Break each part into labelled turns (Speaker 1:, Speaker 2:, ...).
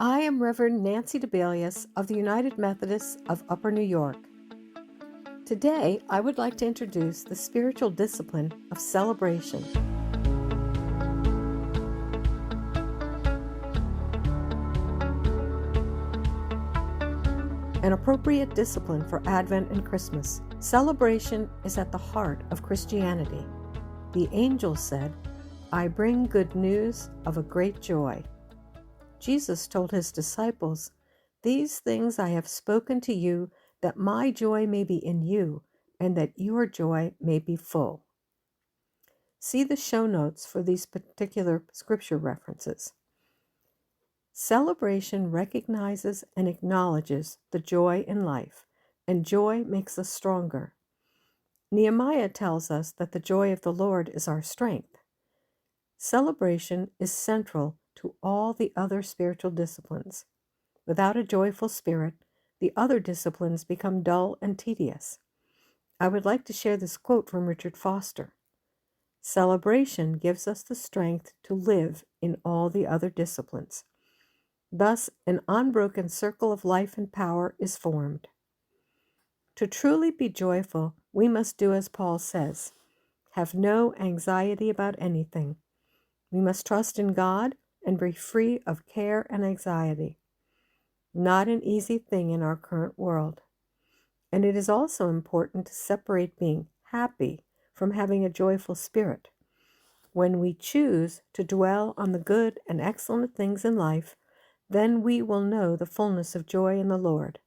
Speaker 1: I am Reverend Nancy Dibelius of the United Methodists of Upper New York. Today, I would like to introduce the spiritual discipline of celebration. An appropriate discipline for Advent and Christmas. Celebration is at the heart of Christianity. The angel said, "I bring good news of a great joy." Jesus told his disciples, "These things I have spoken to you, that my joy may be in you, and that your joy may be full." See the show notes for these particular scripture references. Celebration recognizes and acknowledges the joy in life, and joy makes us stronger. Nehemiah tells us that the joy of the Lord is our strength. Celebration is central to all the other spiritual disciplines. Without a joyful spirit, the other disciplines become dull and tedious. I would like to share this quote from Richard Foster. "Celebration gives us the strength to live in all the other disciplines. Thus, an unbroken circle of life and power is formed." To truly be joyful, we must do as Paul says, "Have no anxiety about anything." We must trust in God and be free of care and anxiety. Not an easy thing in our current world. And it is also important to separate being happy from having a joyful spirit. When we choose to dwell on the good and excellent things in life, then we will know the fullness of joy in the Lord.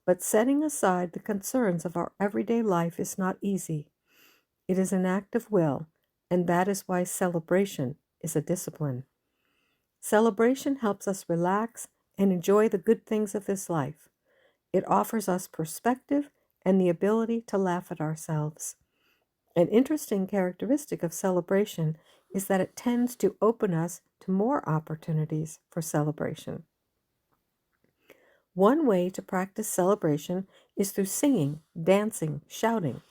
Speaker 1: But setting aside the concerns of our everyday life is not easy. It is an act of will, and that is why celebration is a discipline. Celebration helps us relax and enjoy the good things of this life. It offers us perspective and the ability to laugh at ourselves. An interesting characteristic of celebration is that it tends to open us to more opportunities for celebration. One way to practice celebration is through singing, dancing, shouting.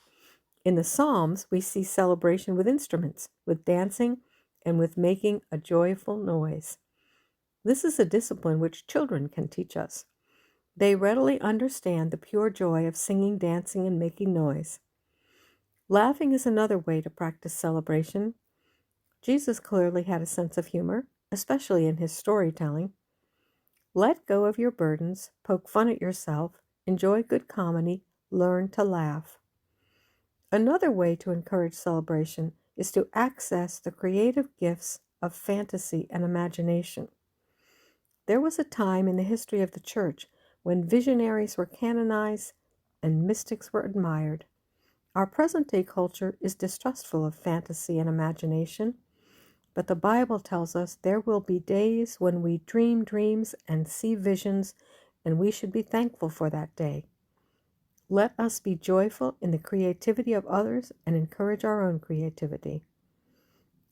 Speaker 1: In the Psalms, we see celebration with instruments, with dancing, and with making a joyful noise. This is a discipline which children can teach us. They readily understand the pure joy of singing, dancing, and making noise. Laughing is another way to practice celebration. Jesus clearly had a sense of humor, especially in his storytelling. Let go of your burdens, poke fun at yourself, enjoy good comedy, learn to laugh. Another way to encourage celebration is to access the creative gifts of fantasy and imagination. There was a time in the history of the church when visionaries were canonized and mystics were admired. Our present-day culture is distrustful of fantasy and imagination, but the Bible tells us there will be days when we dream dreams and see visions, and we should be thankful for that day. Let us be joyful in the creativity of others and encourage our own creativity.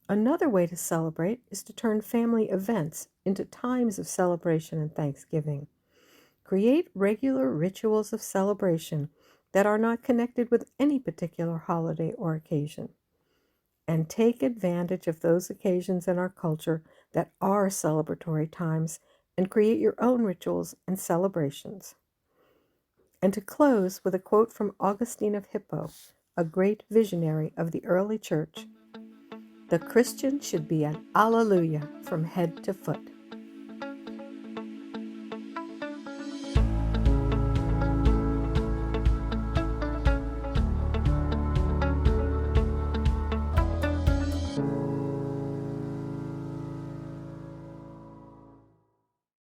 Speaker 1: Another way to celebrate is to turn family events into times of celebration and thanksgiving. Create regular rituals of celebration that are not connected with any particular holiday or occasion. And take advantage of those occasions in our culture that are celebratory times and create your own rituals and celebrations. And to close with a quote from Augustine of Hippo, a great visionary of the early church, "The Christian should be an alleluia from head to foot."